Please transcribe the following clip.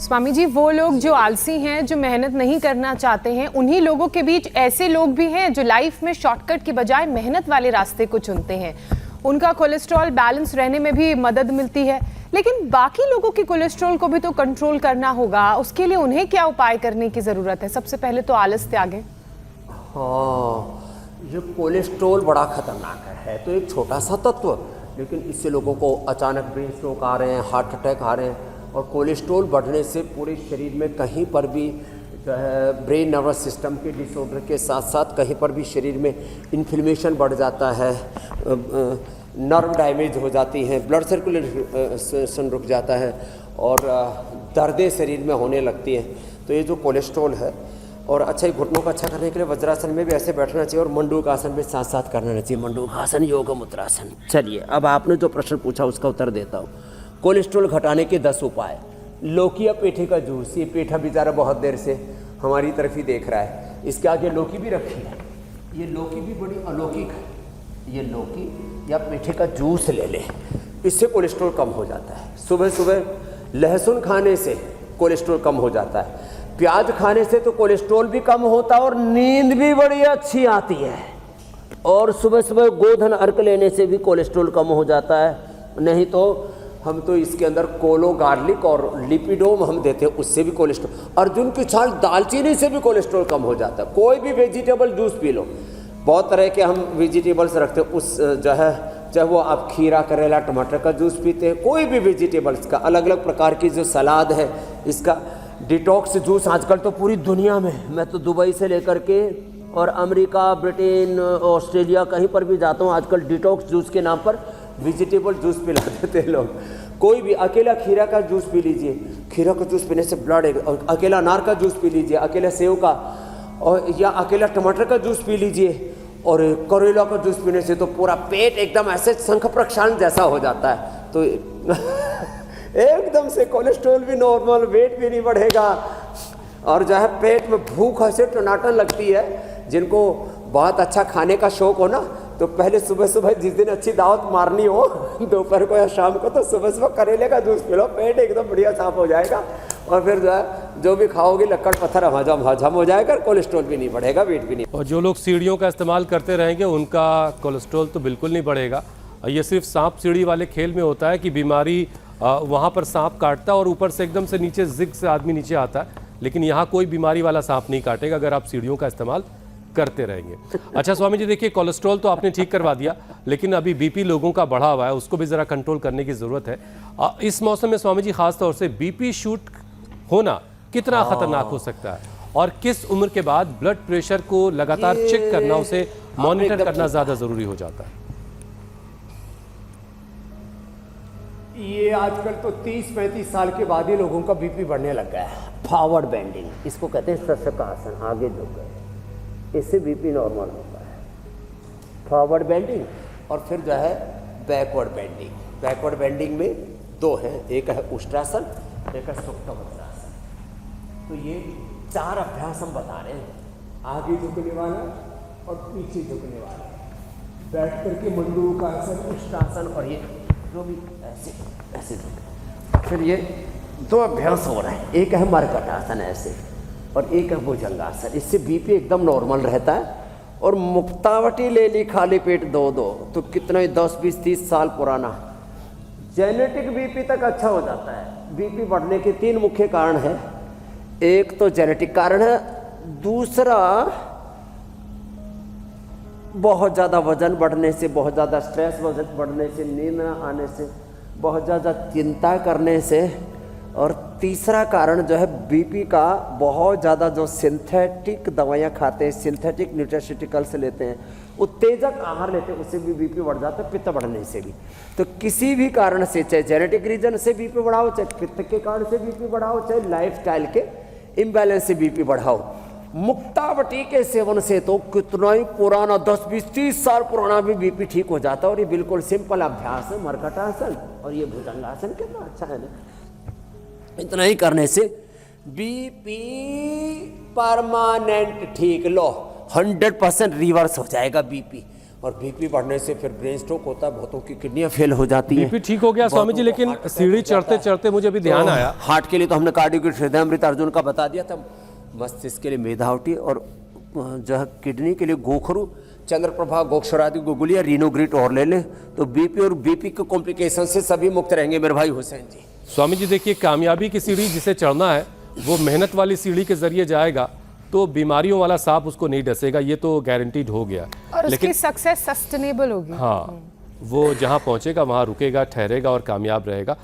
स्वामी जी, वो लोग जो आलसी हैं, जो मेहनत नहीं करना चाहते हैं, उन्हीं लोगों के बीच ऐसे लोग भी हैं जो लाइफ में शॉर्टकट की बजाय मेहनत वाले रास्ते को चुनते हैं। उनका कोलेस्ट्रॉल बैलेंस रहने में भी मदद मिलती है, लेकिन बाकी लोगों के कोलेस्ट्रॉल को भी तो कंट्रोल करना होगा। उसके लिए उन्हें क्या उपाय करने की ज़रूरत है? सबसे पहले तो आलस त्यागें। हाँ, ये कोलेस्ट्रॉल बड़ा खतरनाक है तो एक छोटा सा तत्व, लेकिन इससे लोगों को अचानक ब्रेन स्ट्रोक आ रहे हैं, हार्ट अटैक आ रहे हैं। और कोलेस्ट्रॉल बढ़ने से पूरे शरीर में कहीं पर भी जो है ब्रेन नर्वस सिस्टम के डिसऑर्डर के साथ साथ कहीं पर भी शरीर में इन्फ्लेमेशन बढ़ जाता है, नर्व डैमेज हो जाती हैं, ब्लड सर्कुलेशन रुक जाता है और दर्दें शरीर में होने लगती हैं। तो ये जो कोलेस्ट्रॉल है, और अच्छा ही घुटनों को अच्छा करने के लिए वज्रासन में भी ऐसे बैठना चाहिए और मंडूक आसन भी साथ साथ करना चाहिए। मंडूक आसन, योग मुद्रासन। चलिए, अब आपने जो प्रश्न पूछा उसका उत्तर देता हूँ। कोलेस्ट्रॉल घटाने के 10 उपाय। लौकी या पेठे का जूस। ये पेठा बेचारा बहुत देर से हमारी तरफ ही देख रहा है, इसके आगे लौकी भी रखी है। ये लौकी भी बड़ी अलौकिक है। ये लौकी या पेठे का जूस ले ले, इससे कोलेस्ट्रॉल कम हो जाता है। सुबह सुबह लहसुन खाने से कोलेस्ट्रॉल कम हो जाता है। प्याज खाने से तो कोलेस्ट्रॉल भी कम होता है और नींद भी बड़ी अच्छी आती है। और सुबह सुबह गोधन अर्क लेने से भी कोलेस्ट्रॉल कम हो जाता है। नहीं तो हम तो इसके अंदर कोलो गार्लिक और लिपिडोम हम देते हैं, उससे भी कोलेस्ट्रॉल। अर्जुन की छाल दालचीनी से भी कोलेस्ट्रॉल कम हो जाता है। कोई भी वेजिटेबल जूस पी लो, बहुत तरह के हम वेजिटेबल्स रखते हैं, उस जो है चाहे वो आप खीरा, करेला, टमाटर का जूस पीते हैं, कोई भी वेजिटेबल्स का, अलग अलग प्रकार की जो सलाद है, इसका डिटॉक्स जूस आजकल तो पूरी दुनिया में, मैं तो दुबई से लेकर के और अमेरिका, ब्रिटेन, ऑस्ट्रेलिया कहीं पर भी जाता हूँ, आजकल डिटॉक्स जूस के नाम पर वेजिटेबल जूस पिला देते हैं लोग। कोई भी अकेला खीरा का जूस पी लीजिए, खीरा का जूस पीने से ब्लड, अकेला अनार का जूस पी लीजिए, अकेला सेव का, और या अकेला टमाटर का जूस पी लीजिए, और करेला का जूस पीने से तो पूरा पेट एकदम ऐसे शंख प्रक्षालन जैसा हो जाता है। तो एकदम से कोलेस्ट्रॉल भी नॉर्मल, वेट भी नहीं बढ़ेगा, और जो है पेट में भूख ऐसे टनाटन लगती है। जिनको बहुत अच्छा खाने का शौक हो ना, तो पहले सुबह सुबह जिस दिन अच्छी दावत मारनी हो दोपहर को या शाम को, तो सुबह सुबह करेले का जूस पी लो, पेट एकदम बढ़िया साफ हो जाएगा। और फिर जो है जो भी खाओगे लक्कड़ पत्थर हजम हो जाएगा, कोलेस्ट्रॉल भी नहीं बढ़ेगा, वेट भी नहीं। और जो लोग सीढ़ियों का इस्तेमाल करते रहेंगे उनका कोलेस्ट्रॉल तो बिल्कुल नहीं बढ़ेगा। ये सिर्फ सांप सीढ़ी वाले खेल में होता है कि बीमारी वहाँ पर सांप काटता है और ऊपर से एकदम से नीचे जिग से आदमी नीचे आता है, लेकिन यहाँ कोई बीमारी वाला सांप नहीं काटेगा अगर आप सीढ़ियों का इस्तेमाल करते रहेंगे। अच्छा स्वामी जी, देखिए कोलेस्ट्रॉल तो आपने ठीक करवा दिया, लेकिन अभी बीपी लोगों का बढ़ा हुआ है, उसको भी ज़रा कंट्रोल करने की ज़रूरत है। इस मौसम में स्वामी जी खास तौर से बीपी शूट होना कितना खतरनाक हो सकता है, और किस उम्र के बाद ब्लड प्रेशर को लगातार चेक करना, उसे मॉनिटर करना ज़्यादा ज़रूरी हो जाता है? ये आजकल तो 30-35 साल के बाद ही लोगों का बीपी बढ़ने लग गया है। फॉरवर्ड बेंडिंग, इसको कहते हैं शशकासन, आगे झुक गए, इससे बीपी नॉर्मल होता है। फॉरवर्ड बेंडिंग और फिर जो है बैकवर्ड बेंडिंग। बैकवर्ड बेंडिंग में 2 हैं, एक है उष्ट्रासन, एक है सुप्त वज्रासन। तो ये 4 अभ्यास हम बता रहे हैं, आगे झुकने वाला और पीछे झुकने वाला, बैठ करके मंडूक आसन, उष्ट्रासन, और ये जो भी ऐसे ऐसे झुके। फिर ये 2 अभ्यास हो रहे हैं, एक है मर्कटासन ऐसे और एक है भुजंगासन। इससे बीपी एकदम नॉर्मल रहता है। और मुक्तावटी ले ली खाली पेट 2-2, तो कितना ही 10, 20, 30 साल पुराना जेनेटिक बीपी तक अच्छा हो जाता है। बीपी बढ़ने के 3 मुख्य कारण हैं। एक तो जेनेटिक कारण है, दूसरा बहुत ज़्यादा वजन बढ़ने से, बहुत ज़्यादा स्ट्रेस बढ़ने से, नींद न आने से, बहुत ज़्यादा चिंता करने से, और तीसरा कारण जो है बीपी का बहुत ज़्यादा जो सिंथेटिक दवाइयाँ खाते हैं, सिंथेटिक न्यूट्रास्यूटिकल्स लेते हैं, उत्तेजक आहार लेते हैं, उससे भी बीपी बढ़ जाता है, पित्त बढ़ने से भी। तो किसी भी कारण से, चाहे जेनेटिक रीजन से बीपी बढ़ाओ, चाहे पित्त के कारण से बीपी बढ़ाओ, चाहे लाइफस्टाइल के इम्बैलेंस से बीपी बढ़ाओ, मुक्तावटी के सेवन से तो कितना ही पुराना 10, 20, 30 साल पुराना भी बीपी ठीक हो जाता है। और ये बिल्कुल सिंपल अभ्यास है, मर्कटासन और ये भुजंगासन, कितना अच्छा है ना। इतना ही करने से बीपी परमानेंट ठीक, लो 100% रिवर्स हो जाएगा बीपी। और बीपी बढ़ने से फिर ब्रेन स्ट्रोक होता है, बहुतों की किडनियां फेल हो जाती हैं। बीपी ठीक हो गया स्वामी जी, लेकिन सीढ़ी चढ़ते चढ़ते मुझे भी ध्यान आया, हार्ट के लिए तो हमने कार्डियो हृदयामृत अर्जुन का बता दिया था, मस्तिष्क के लिए मेधावटी, और जो है किडनी के लिए गोखरू, चंद्रप्रभा, गोक्षरादि, गुगुलिया, रीनोग्रिट और ले लें तो बीपी और बीपी के कॉम्प्लिकेशन से सभी मुक्त रहेंगे मेरे भाई हुसैन जी। स्वामी जी देखिए, कामयाबी की सीढ़ी जिसे चढ़ना है वो मेहनत वाली सीढ़ी के जरिए जाएगा तो बीमारियों वाला सांप उसको नहीं डसेगा, ये तो गारंटीड हो गया। और उसकी सक्सेस सस्टेनेबल होगी। हाँ, वो जहाँ पहुँचेगा वहाँ रुकेगा, ठहरेगा और कामयाब रहेगा।